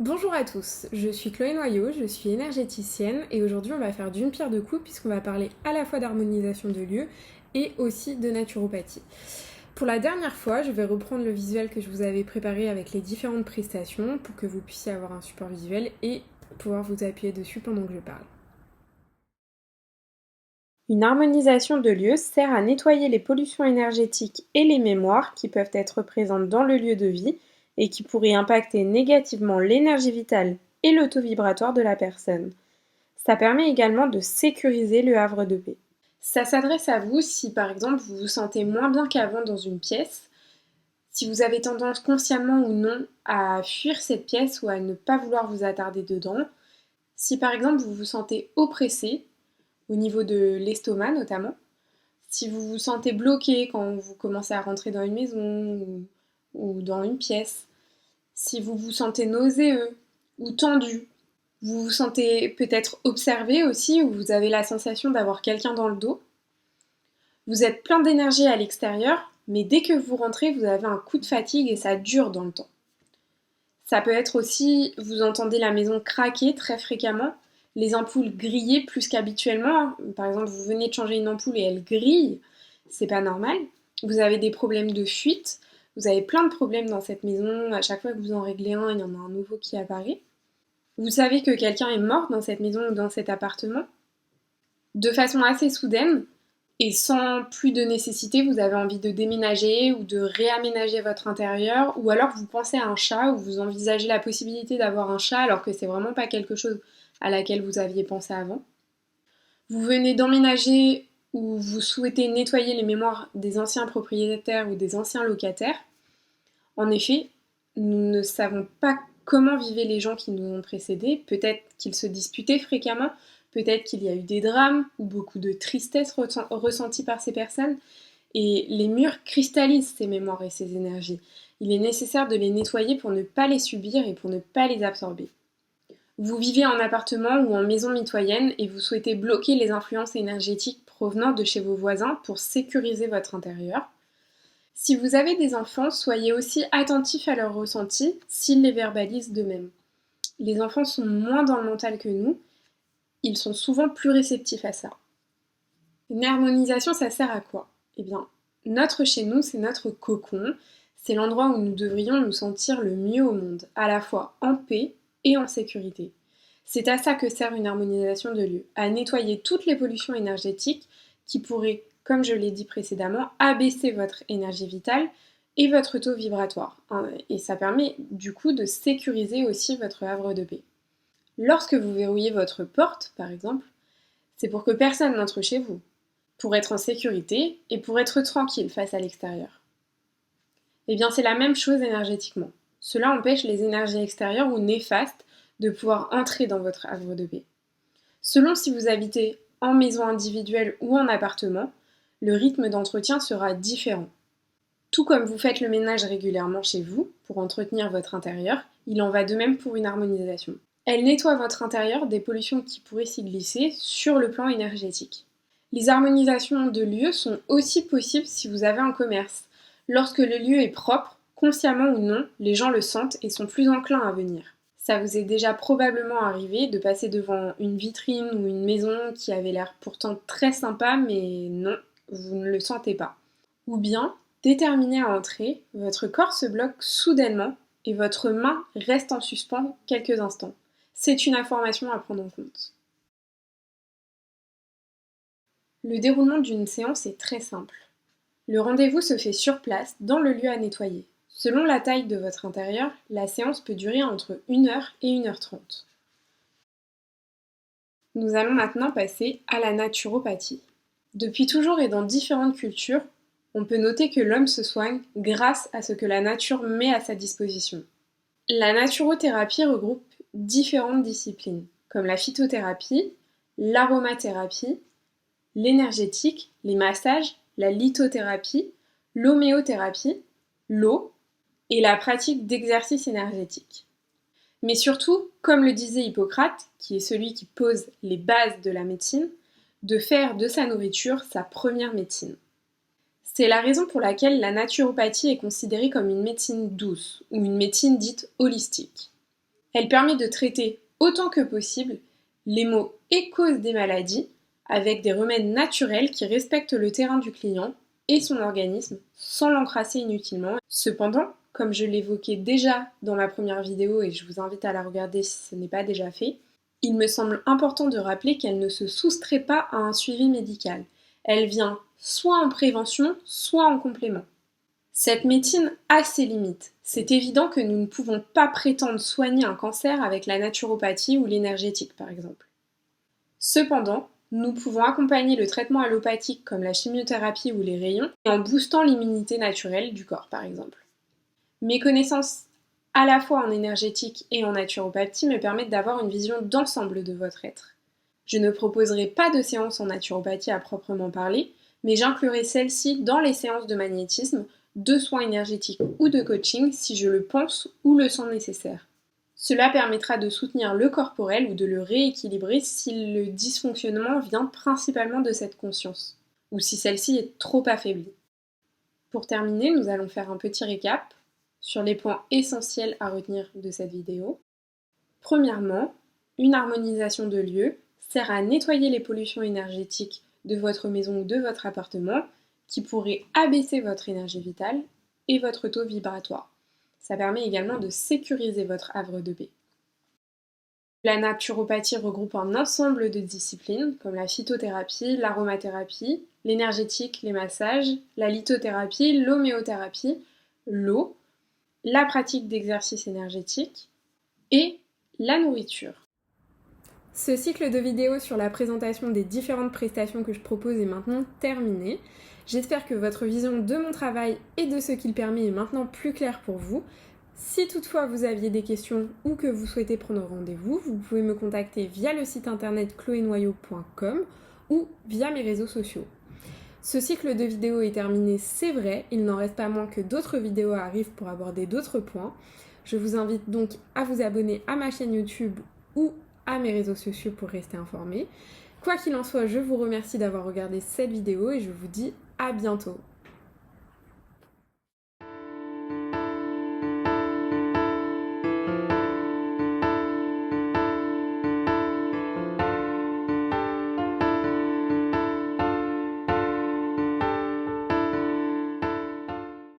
Bonjour à tous, je suis Chloé Noyau, je suis énergéticienne et aujourd'hui on va faire d'une pierre deux coups puisqu'on va parler à la fois d'harmonisation de lieux et aussi de naturopathie. Pour la dernière fois, je vais reprendre le visuel que je vous avais préparé avec les différentes prestations pour que vous puissiez avoir un support visuel et pouvoir vous appuyer dessus pendant que je parle. Une harmonisation de lieu sert à nettoyer les pollutions énergétiques et les mémoires qui peuvent être présentes dans le lieu de vie et qui pourraient impacter négativement l'énergie vitale et le taux vibratoire de la personne. Ça permet également de sécuriser le havre de paix. Ça s'adresse à vous si par exemple vous vous sentez moins bien qu'avant dans une pièce, si vous avez tendance consciemment ou non à fuir cette pièce ou à ne pas vouloir vous attarder dedans, si par exemple vous vous sentez oppressé, au niveau de l'estomac notamment, si vous vous sentez bloqué quand vous commencez à rentrer dans une maison ou dans une pièce, si vous vous sentez nauséeux ou tendu, vous vous sentez peut-être observé aussi ou vous avez la sensation d'avoir quelqu'un dans le dos, vous êtes plein d'énergie à l'extérieur, mais dès que vous rentrez, vous avez un coup de fatigue et ça dure dans le temps. Ça peut être aussi, vous entendez la maison craquer très fréquemment, les ampoules griller plus qu'habituellement. Par exemple, vous venez de changer une ampoule et elle grille, c'est pas normal. Vous avez des problèmes de fuite, vous avez plein de problèmes dans cette maison. À chaque fois que vous en réglez un, il y en a un nouveau qui apparaît. Vous savez que quelqu'un est mort dans cette maison ou dans cet appartement. De façon assez soudaine, et sans plus de nécessité, vous avez envie de déménager ou de réaménager votre intérieur, ou alors vous pensez à un chat ou vous envisagez la possibilité d'avoir un chat alors que c'est vraiment pas quelque chose à laquelle vous aviez pensé avant. Vous venez d'emménager ou vous souhaitez nettoyer les mémoires des anciens propriétaires ou des anciens locataires. En effet, nous ne savons pas comment vivaient les gens qui nous ont précédés. Peut-être qu'ils se disputaient fréquemment, peut-être qu'il y a eu des drames ou beaucoup de tristesse ressentie par ces personnes. Et les murs cristallisent ces mémoires et ces énergies. Il est nécessaire de les nettoyer pour ne pas les subir et pour ne pas les absorber. Vous vivez en appartement ou en maison mitoyenne et vous souhaitez bloquer les influences énergétiques provenant de chez vos voisins pour sécuriser votre intérieur. Si vous avez des enfants, soyez aussi attentifs à leurs ressentis s'ils les verbalisent d'eux-mêmes. Les enfants sont moins dans le mental que nous, ils sont souvent plus réceptifs à ça. Une harmonisation, ça sert à quoi? Eh bien, notre chez nous, c'est notre cocon, c'est l'endroit où nous devrions nous sentir le mieux au monde, à la fois en paix et en sécurité. C'est à ça que sert une harmonisation de lieu, à nettoyer toutes les pollutions énergétiques qui pourraient, comme je l'ai dit précédemment, abaisser votre énergie vitale et votre taux vibratoire. Et ça permet du coup de sécuriser aussi votre havre de paix. Lorsque vous verrouillez votre porte, par exemple, c'est pour que personne n'entre chez vous, pour être en sécurité et pour être tranquille face à l'extérieur. Eh bien, c'est la même chose énergétiquement. Cela empêche les énergies extérieures ou néfastes de pouvoir entrer dans votre havre de paix. Selon si vous habitez en maison individuelle ou en appartement, le rythme d'entretien sera différent. Tout comme vous faites le ménage régulièrement chez vous pour entretenir votre intérieur, il en va de même pour une harmonisation. Elle nettoie votre intérieur des pollutions qui pourraient s'y glisser sur le plan énergétique. Les harmonisations de lieux sont aussi possibles si vous avez un commerce. Lorsque le lieu est propre, consciemment ou non, les gens le sentent et sont plus enclins à venir. Ça vous est déjà probablement arrivé de passer devant une vitrine ou une maison qui avait l'air pourtant très sympa, mais non, vous ne le sentez pas. Ou bien, déterminé à entrer, votre corps se bloque soudainement et votre main reste en suspens quelques instants. C'est une information à prendre en compte. Le déroulement d'une séance est très simple. Le rendez-vous se fait sur place, dans le lieu à nettoyer. Selon la taille de votre intérieur, la séance peut durer entre 1 heure et 1 h 30. Nous allons maintenant passer à la naturopathie. Depuis toujours et dans différentes cultures, on peut noter que l'homme se soigne grâce à ce que la nature met à sa disposition. La naturothérapie regroupe différentes disciplines, comme la phytothérapie, l'aromathérapie, l'énergétique, les massages, la lithothérapie, l'homéothérapie, l'eau et la pratique d'exercices énergétiques. Mais surtout, comme le disait Hippocrate, qui est celui qui pose les bases de la médecine, de faire de sa nourriture sa première médecine. C'est la raison pour laquelle la naturopathie est considérée comme une médecine douce ou une médecine dite holistique. Elle permet de traiter autant que possible les maux et causes des maladies avec des remèdes naturels qui respectent le terrain du client et son organisme sans l'encrasser inutilement. Cependant, comme je l'évoquais déjà dans ma première vidéo et je vous invite à la regarder si ce n'est pas déjà fait, il me semble important de rappeler qu'elle ne se soustrait pas à un suivi médical. Elle vient soit en prévention, soit en complément. Cette médecine a ses limites. C'est évident que nous ne pouvons pas prétendre soigner un cancer avec la naturopathie ou l'énergétique par exemple. Cependant, nous pouvons accompagner le traitement allopathique comme la chimiothérapie ou les rayons en boostant l'immunité naturelle du corps par exemple. Mes connaissances à la fois en énergétique et en naturopathie me permettent d'avoir une vision d'ensemble de votre être. Je ne proposerai pas de séance en naturopathie à proprement parler, mais j'inclurai celle-ci dans les séances de magnétisme, de soins énergétiques ou de coaching si je le pense ou le sens nécessaire. Cela permettra de soutenir le corporel ou de le rééquilibrer si le dysfonctionnement vient principalement de cette conscience, ou si celle-ci est trop affaiblie. Pour terminer, nous allons faire un petit récap sur les points essentiels à retenir de cette vidéo. Premièrement, une harmonisation de lieu sert à nettoyer les pollutions énergétiques de votre maison ou de votre appartement qui pourraient abaisser votre énergie vitale et votre taux vibratoire. Ça permet également de sécuriser votre havre de paix. La naturopathie regroupe un ensemble de disciplines comme la phytothérapie, l'aromathérapie, l'énergétique, les massages, la lithothérapie, l'homéothérapie, l'eau, la pratique d'exercice énergétique et la nourriture. Ce cycle de vidéos sur la présentation des différentes prestations que je propose est maintenant terminé. J'espère que votre vision de mon travail et de ce qu'il permet est maintenant plus claire pour vous. Si toutefois vous aviez des questions ou que vous souhaitez prendre rendez-vous, vous pouvez me contacter via le site internet chloénoyau.com ou via mes réseaux sociaux. Ce cycle de vidéos est terminé, c'est vrai, il n'en reste pas moins que d'autres vidéos arrivent pour aborder d'autres points. Je vous invite donc à vous abonner à ma chaîne YouTube ou à mes réseaux sociaux pour rester informés. Quoi qu'il en soit, je vous remercie d'avoir regardé cette vidéo et je vous dis à bientôt.